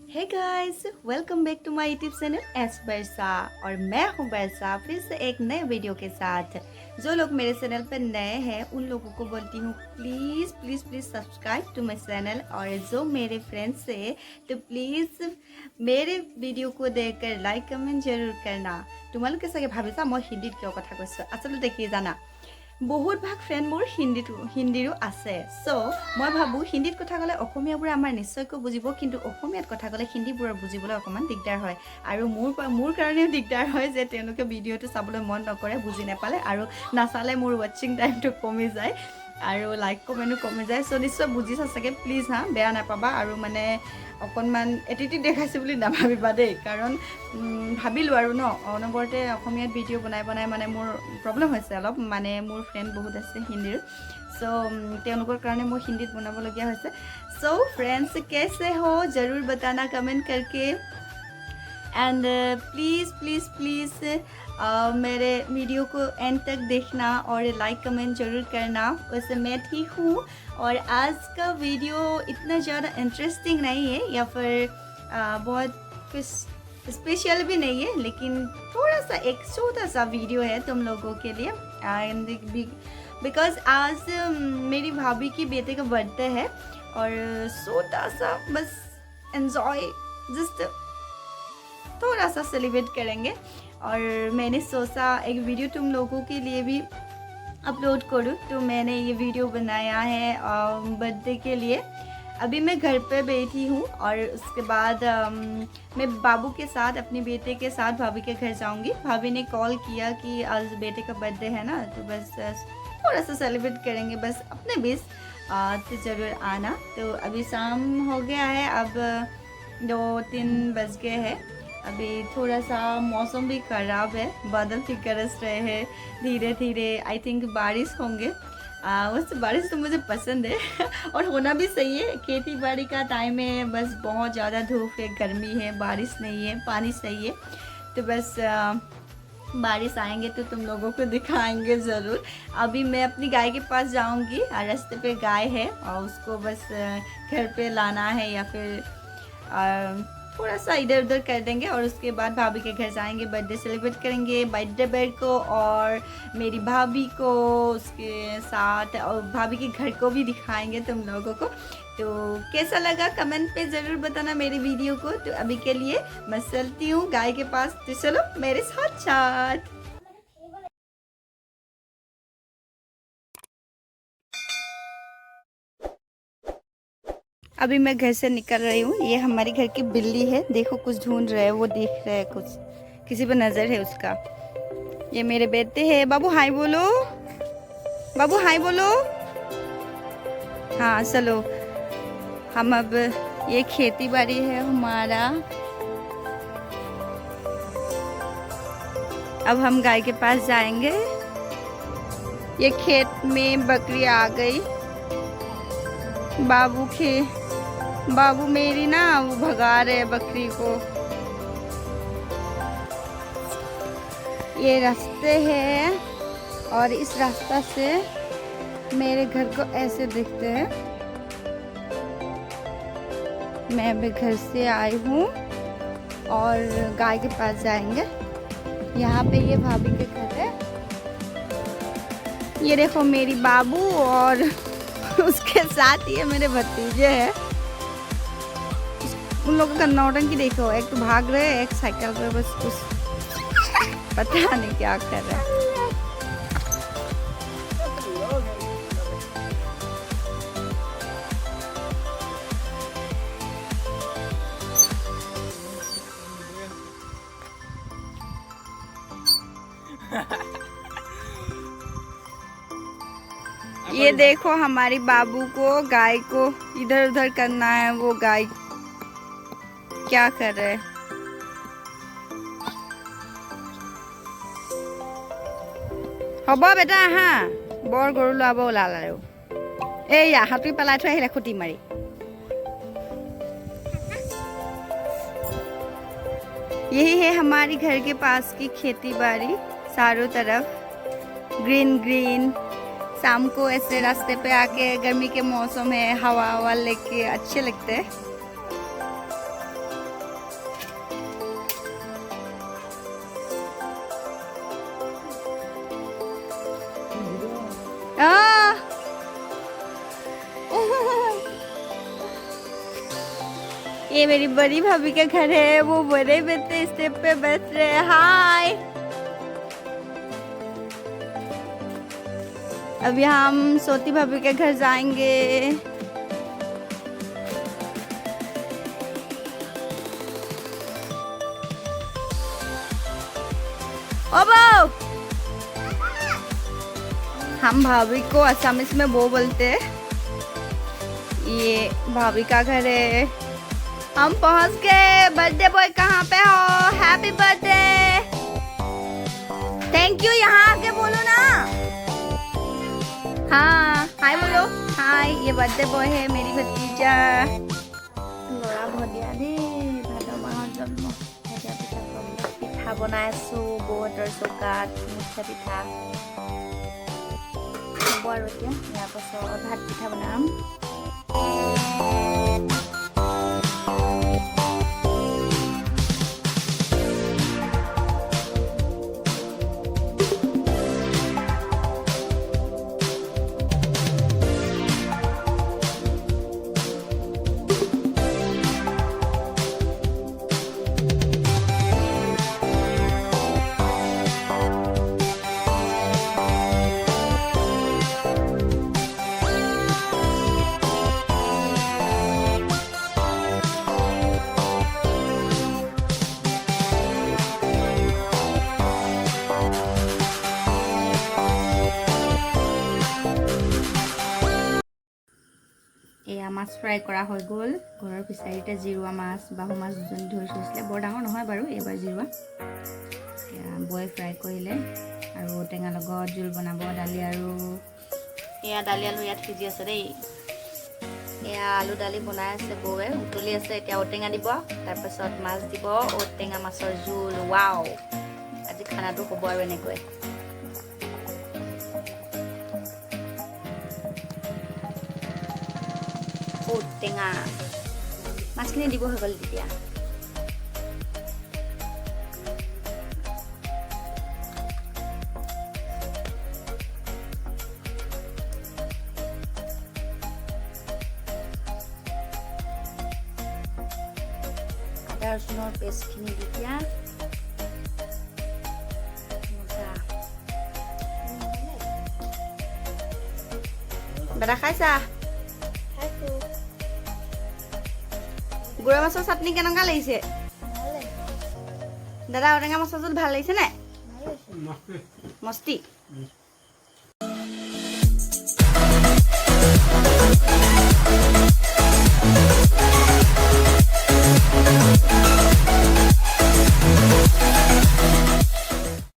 Hey guys, welcome back to my YouTube channel S Barsa. और मैं हूं बरसा फिर से एक नए वीडियो के साथ। जो लोग मेरे चैनल पर नए हैं उन लोगों को बोलती हूँ please please please subscribe to my channel. और जो मेरे फ्रेंड्स है तो प्लीज़ मेरे वीडियो को देखकर लाइक कमेंट जरूर करना। तुम्हारे चागे भाविसा मैं हिंदी क्यों कथा कैसा आसलते कि जाना बहुत भाग फ्रेंड मोर हिंदीरो आसे। सो मैं भाबो हिंदीत कथा कले अসমীয়াবোৰে আমাৰ নিশ্চয়কৈ বুজিব, কিন্তু অসমীয়াত কথা কলে হিন্দীবোৰৰ বুজিবলৈ অকণমান দিগদাৰ হয়। আৰু মোৰ কাৰণেও দিগদাৰ হয় যে তেওঁলোকে ভিডিঅ'টো চাবলৈ মন নকৰে, বুজি নাপালে আৰু নাচালে মোৰ ৱাচিং টাইমটো কমি যায় আৰু লাইক কমেণ্টো কমি যায়। চ' নিশ্চয় বুজিছা চাগে, প্লিজ হা বেয়া নাপাবা। আৰু মানে অকণমান এটিটিউড দেখাইছোঁ বুলি নাভাবিবা দেই, কাৰণ ভাবিলোঁ আৰু ন অনবৰতে অসমীয়াত ভিডিঅ' বনাই মানে মোৰ প্ৰব্লেম হৈছে অলপ, মানে মোৰ ফ্ৰেণ্ড বহুত আছে হিন্দীৰ। চ' তেওঁলোকৰ কাৰণে মই হিন্দীত বনাবলগীয়া হৈছে। চ' फ्रेंड्स कैसे हो ज़रूर बताना कमेंट करके। एंड प्लीज़ प्लीज़ प्लीज़ मेरे वीडियो को एंड तक देखना और लाइक कमेंट ज़रूर करना। वैसे मैं ठीक हूँ और आज का वीडियो इतना ज़्यादा इंटरेस्टिंग नहीं है या फिर बहुत कुछ स्पेशल भी नहीं है, लेकिन थोड़ा सा एक छोटा सा वीडियो है तुम लोगों के लिए। बिकॉज आज मेरी भाभी की बेटे का बर्थडे है और छोटा सा बस एंजॉय जस्ट थोड़ा सा सेलिब्रेट करेंगे। और मैंने सोचा एक वीडियो तुम लोगों के लिए भी अपलोड करूँ, तो मैंने ये वीडियो बनाया है बर्थडे के लिए। अभी मैं घर पे बैठी हूँ और उसके बाद मैं बाबू के साथ अपने बेटे के साथ भाभी के घर जाऊँगी। भाभी ने कॉल किया कि आज बेटे का बर्थडे है ना, तो बस थोड़ा सा सेलिब्रेट करेंगे बस अपने बीच, तो ज़रूर आना। तो अभी शाम हो गया है, अब 2-3 बज गए हैं। अभी थोड़ा सा मौसम भी ख़राब है, बादल भी गरज रहे हैं धीरे धीरे। आई थिंक बारिश होंगे। वैसे बारिश तो मुझे पसंद है और होना भी सही है, खेती बाड़ी का टाइम है। बस बहुत ज़्यादा धूप है, गर्मी है, बारिश नहीं है, पानी सही है। तो बस बारिश आएंगे तो तुम लोगों को दिखाएंगे ज़रूर। अभी मैं अपनी गाय के पास जाऊंगी, रास्ते पे गाय है और उसको बस घर पे लाना है या फिर थोड़ा सा इधर उधर कर देंगे और उसके बाद भाभी के घर जाएंगे, बर्थडे सेलिब्रेट करेंगे बर्थडे बर्ड को और मेरी भाभी को उसके साथ, और भाभी के घर को भी दिखाएंगे तुम लोगों को। तो कैसा लगा कमेंट पे ज़रूर बताना मेरी वीडियो को। तो अभी के लिए मैं चलती हूँ गाय के पास, तो चलो मेरे साथ साथ। अभी मैं घर से निकल रही हूँ। ये हमारी घर की बिल्ली है, देखो कुछ ढूंढ रहे है, वो देख रहे है कुछ, किसी पर नज़र है उसका। ये मेरे बेटे है। बाबू हाय बोलो, बाबू हाय बोलो। हाँ चलो, हम अब ये खेती बाड़ी है हमारा, अब हम गाय के पास जाएंगे। ये खेत में बकरी आ गई, बाबू मेरी ना वो भगा रहे बकरी को। ये रास्ते है और इस रास्ता से मेरे घर को ऐसे दिखते हैं। मैं अभी घर से आई हूँ और गाय के पास जाएंगे। यहाँ पे ये भाभी के घर है। ये देखो मेरी बाबू और उसके साथ ये मेरे भतीजे हैं। उन लोगों का नौटंकी देखो, एक तो भाग रहे हैं, एक साइकिल पे बस कुछ पता नहीं क्या कर रहे हैं। ये देखो हमारी बाबू को गाय को इधर उधर करना है, वो गाय क्या कर रहे हैं। হ'ব বেটা হা, বৰ গৰু লোৱাব ওলাল আৰু এইয়া হাতুৰি পেলাই থৈ আহিলে খুটি মাৰি। यही है हमारी घर के पास की खेती बाड़ी, चारों तरफ ग्रीन ग्रीन। शाम को ऐसे रास्ते पे आके, गर्मी के मौसम है, हवा लेके अच्छे लगते हैं। ये मेरी बड़ी भाभी का घर है, वो बड़े बेटे स्टेप पे बैठ रहे हैं। हाय। अभी हम सोती भाभी के घर जाएंगे। ओ बो, हम भाभी को असमिस में वो बोलते हैं। ये भाभी का घर है। हम पहुंच गए। बर्थडे बॉय कहाँ पे हो? Happy birthday. Thank you. यहाँ आके बोलो ना। हाँ हाय बोलो। हाय, ये बर्थडे बॉय है मेरी भतीजा। लड़ा भदिया दे भाद माहर जन्म। पिठा बनाই আছো বৌহঁতৰ চৌকাত। মিঠা পিঠা হ'ব আৰু এতিয়া ইয়াৰ পাছত ভাত পিঠা বনাম। এয়া মাছ ফ্ৰাই কৰা হৈ গ'ল। ঘৰৰ ফিচাৰীতে জিৰুৱা মাছ, বাহু মাছ দুজনী ধৰি থৈছিলে। বৰ ডাঙৰ নহয় বাৰু, এইবাৰ জিৰুৱা। এয়া বই ফ্ৰাই কৰিলে আৰু টেঙা লগত জোল বনাব। দালি আৰু এয়া দালি আলু ইয়াত সিজি আছে দেই। এয়া আলু দালি বনাই আছে বৌৱে, উতলি আছে। এতিয়া ঔটেঙা দিব, তাৰপিছত মাছ দিব। ঔটেঙা মাছৰ জোল। ৱাও, আজি খানাটো হ'ব আৰু এনেকৈ। ঔটেঙা মাছখিনি দিব হৈ গ'ল তেতিয়া। আদা ৰচুনৰ পেষ্টখিনি তেতিয়া বেটা খাইছা? গুড়া মাছৰ চাটনি কেনেকুৱা লাগিছে দাদা? ঔটেঙা মাছৰ জোল ভাল লাগিছে নে? মস্তি।